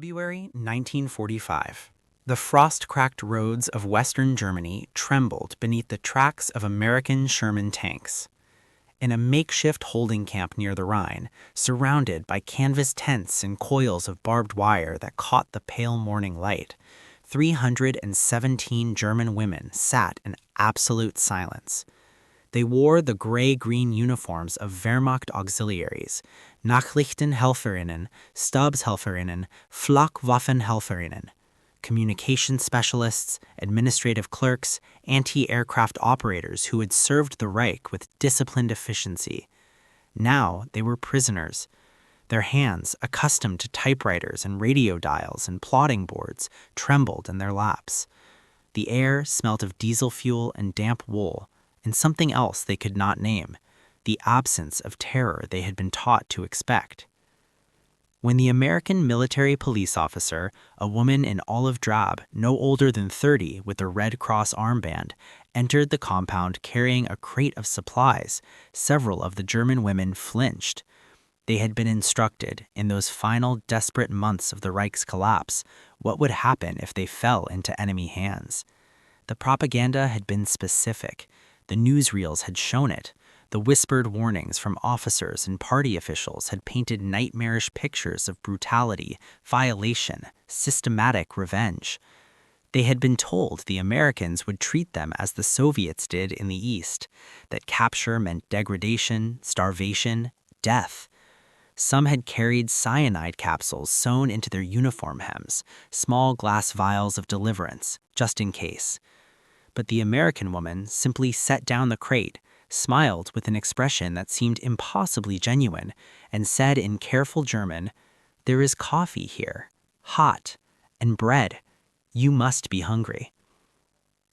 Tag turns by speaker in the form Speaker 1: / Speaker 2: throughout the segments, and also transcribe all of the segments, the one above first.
Speaker 1: February 1945. The frost-cracked roads of Western Germany trembled beneath the tracks of American Sherman tanks. In a makeshift holding camp near the Rhine, surrounded by canvas tents and coils of barbed wire that caught the pale morning light, 317 German women sat in absolute silence. They wore the gray-green uniforms of Wehrmacht auxiliaries, Nachrichtenhelferinnen, Stabshelferinnen, Flakwaffenhelferinnen, communication specialists, administrative clerks, anti-aircraft operators who had served the Reich with disciplined efficiency. Now they were prisoners. Their hands, accustomed to typewriters and radio dials and plotting boards, trembled in their laps. The air smelt of diesel fuel and damp wool, and something else they could not name, the absence of terror they had been taught to expect. When the American military police officer, a woman in olive drab, no older than 30 with a Red Cross armband, entered the compound carrying a crate of supplies, several of the German women flinched. They had been instructed, in those final desperate months of the Reich's collapse, what would happen if they fell into enemy hands. The propaganda had been specific. The newsreels had shown it. The whispered warnings from officers and party officials had painted nightmarish pictures of brutality, violation, systematic revenge. They had been told the Americans would treat them as the Soviets did in the East, that capture meant degradation, starvation, death. Some had carried cyanide capsules sewn into their uniform hems, small glass vials of deliverance, just in case. But the American woman simply set down the crate, smiled with an expression that seemed impossibly genuine, and said in careful German, "There is coffee here, hot, and bread. You must be hungry."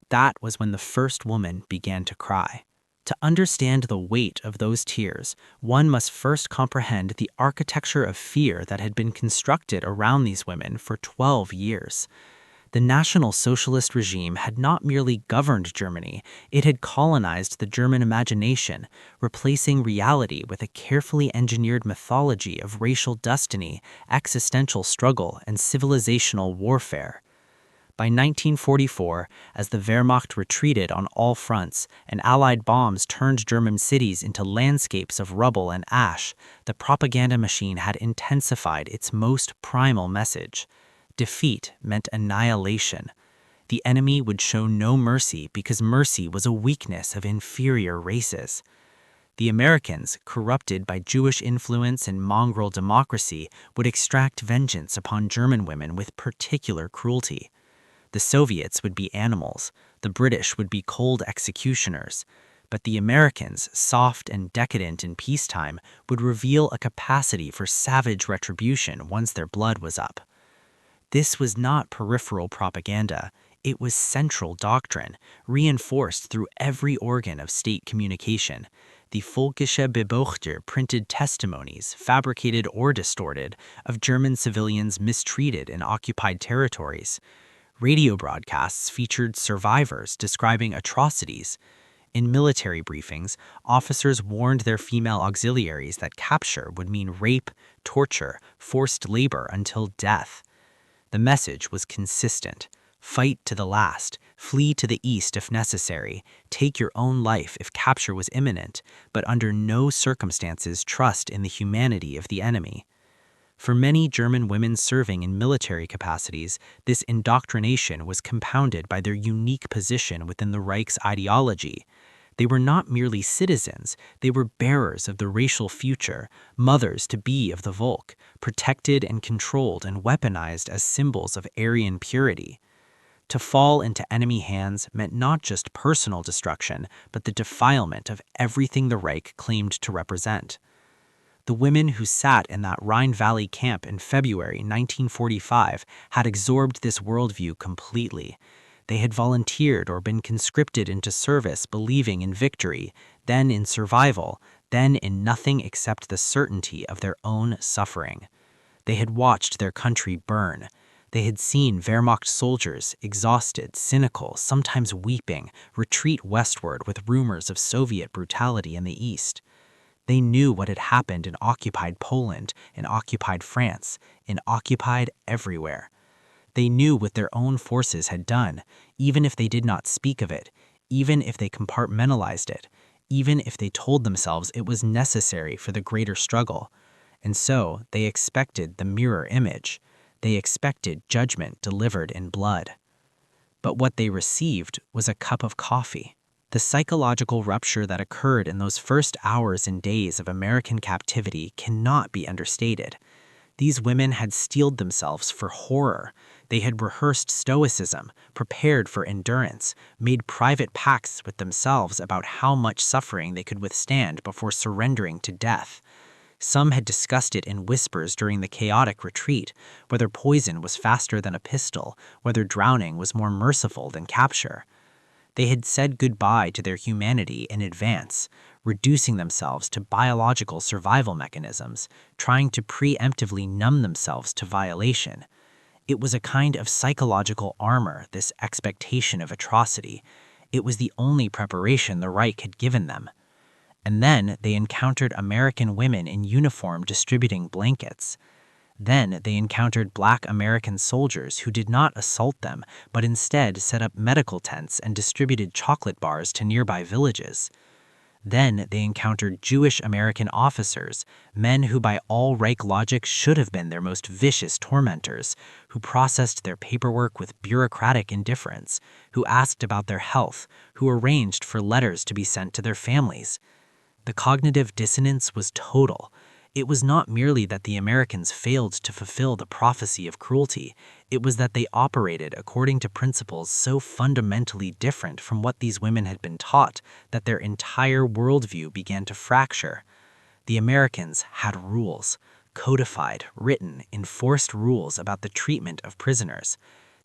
Speaker 1: That was when the first woman began to cry. To understand the weight of those tears, one must first comprehend the architecture of fear that had been constructed around these women for 12 years. The National Socialist regime had not merely governed Germany, it had colonized the German imagination, replacing reality with a carefully engineered mythology of racial destiny, existential struggle, and civilizational warfare. By 1944, as the Wehrmacht retreated on all fronts and Allied bombs turned German cities into landscapes of rubble and ash, the propaganda machine had intensified its most primal message. Defeat meant annihilation. The enemy would show no mercy because mercy was a weakness of inferior races. The Americans, corrupted by Jewish influence and mongrel democracy, would extract vengeance upon German women with particular cruelty. The Soviets would be animals, the British would be cold executioners, but the Americans, soft and decadent in peacetime, would reveal a capacity for savage retribution once their blood was up. This was not peripheral propaganda, it was central doctrine, reinforced through every organ of state communication. The Völkische Beobachter printed testimonies, fabricated or distorted, of German civilians mistreated in occupied territories. Radio broadcasts featured survivors describing atrocities. In military briefings, officers warned their female auxiliaries that capture would mean rape, torture, forced labor until death. The message was consistent. Fight to the last, flee to the east if necessary, take your own life if capture was imminent, but under no circumstances trust in the humanity of the enemy. For many German women serving in military capacities, this indoctrination was compounded by their unique position within the Reich's ideology. They were not merely citizens, they were bearers of the racial future, mothers-to-be of the Volk, protected and controlled and weaponized as symbols of Aryan purity. To fall into enemy hands meant not just personal destruction, but the defilement of everything the Reich claimed to represent. The women who sat in that Rhine Valley camp in February 1945 had absorbed this worldview completely. They had volunteered or been conscripted into service believing in victory, then in survival, then in nothing except the certainty of their own suffering. They had watched their country burn. They had seen Wehrmacht soldiers, exhausted, cynical, sometimes weeping, retreat westward with rumors of Soviet brutality in the east. They knew what had happened in occupied Poland, in occupied France, in occupied everywhere. They knew what their own forces had done, even if they did not speak of it, even if they compartmentalized it, even if they told themselves it was necessary for the greater struggle. And so they expected the mirror image. They expected judgment delivered in blood. But what they received was a cup of coffee. The psychological rupture that occurred in those first hours and days of American captivity cannot be understated. These women had steeled themselves for horror. They had rehearsed stoicism, prepared for endurance, made private pacts with themselves about how much suffering they could withstand before surrendering to death. Some had discussed it in whispers during the chaotic retreat, whether poison was faster than a pistol, whether drowning was more merciful than capture. They had said goodbye to their humanity in advance, reducing themselves to biological survival mechanisms, trying to preemptively numb themselves to violation. It was a kind of psychological armor, this expectation of atrocity. It was the only preparation the Reich had given them. And then they encountered American women in uniform distributing blankets. Then they encountered Black American soldiers who did not assault them, but instead set up medical tents and distributed chocolate bars to nearby villages. Then they encountered Jewish American officers, men who by all Reich logic should have been their most vicious tormentors, who processed their paperwork with bureaucratic indifference, who asked about their health, who arranged for letters to be sent to their families. The cognitive dissonance was total. It was not merely that the Americans failed to fulfill the prophecy of cruelty, it was that they operated according to principles so fundamentally different from what these women had been taught that their entire worldview began to fracture. The Americans had rules, codified, written, enforced rules about the treatment of prisoners.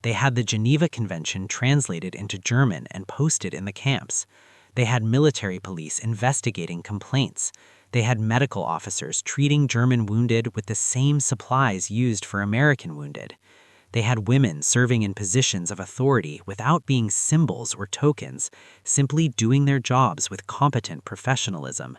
Speaker 1: They had the Geneva Convention translated into German and posted in the camps. They had military police investigating complaints. They had medical officers treating German wounded with the same supplies used for American wounded. They had women serving in positions of authority without being symbols or tokens, simply doing their jobs with competent professionalism.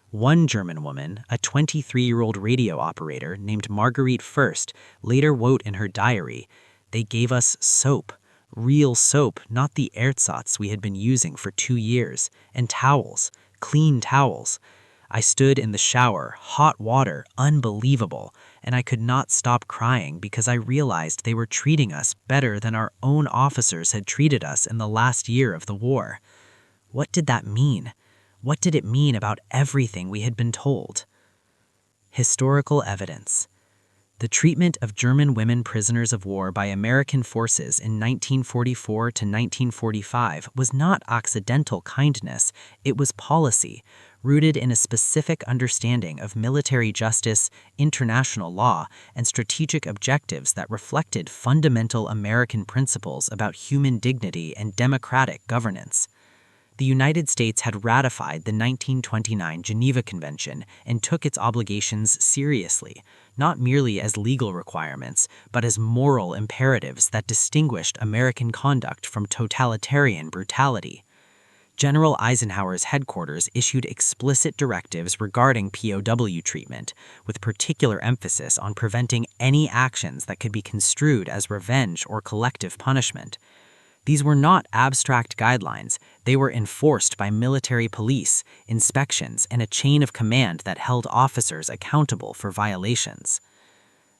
Speaker 1: One German woman, a 23-year-old radio operator named Marguerite First, later wrote in her diary, "They gave us soap. Real soap, not the ersatz we had been using for 2 years, and towels, clean towels. I stood in the shower, hot water, unbelievable, and I could not stop crying because I realized they were treating us better than our own officers had treated us in the last year of the war." What did that mean? What did it mean about everything we had been told? Historical evidence. The treatment of German women prisoners of war by American forces in 1944 to 1945 was not accidental kindness, it was policy, rooted in a specific understanding of military justice, international law, and strategic objectives that reflected fundamental American principles about human dignity and democratic governance. The United States had ratified the 1929 Geneva Convention and took its obligations seriously, not merely as legal requirements, but as moral imperatives that distinguished American conduct from totalitarian brutality. General Eisenhower's headquarters issued explicit directives regarding POW treatment, with particular emphasis on preventing any actions that could be construed as revenge or collective punishment. These were not abstract guidelines, they were enforced by military police, inspections, and a chain of command that held officers accountable for violations.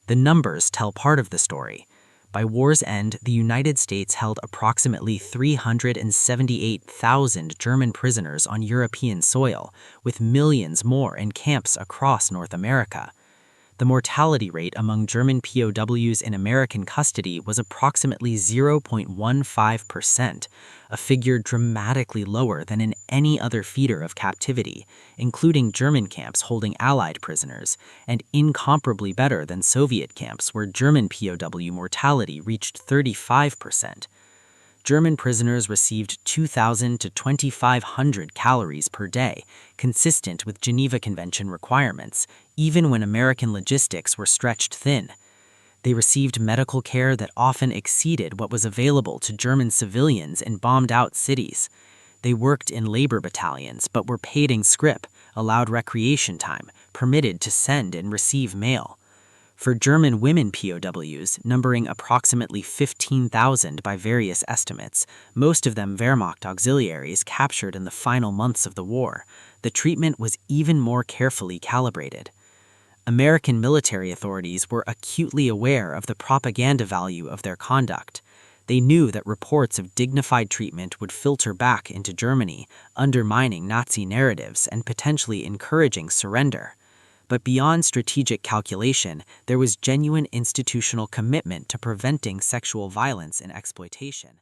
Speaker 1: The numbers tell part of the story. By war's end, the United States held approximately 378,000 German prisoners on European soil, with millions more in camps across North America. The mortality rate among German POWs in American custody was approximately 0.15%, a figure dramatically lower than in any other theater of captivity, including German camps holding Allied prisoners, and incomparably better than Soviet camps where German POW mortality reached 35%. German prisoners received 2,000 to 2,500 calories per day, consistent with Geneva Convention requirements, even when American logistics were stretched thin. They received medical care that often exceeded what was available to German civilians in bombed-out cities. They worked in labor battalions but were paid in scrip, allowed recreation time, permitted to send and receive mail. For German women POWs, numbering approximately 15,000 by various estimates, most of them Wehrmacht auxiliaries captured in the final months of the war, the treatment was even more carefully calibrated. American military authorities were acutely aware of the propaganda value of their conduct. They knew that reports of dignified treatment would filter back into Germany, undermining Nazi narratives and potentially encouraging surrender. But beyond strategic calculation, there was genuine institutional commitment to preventing sexual violence and exploitation.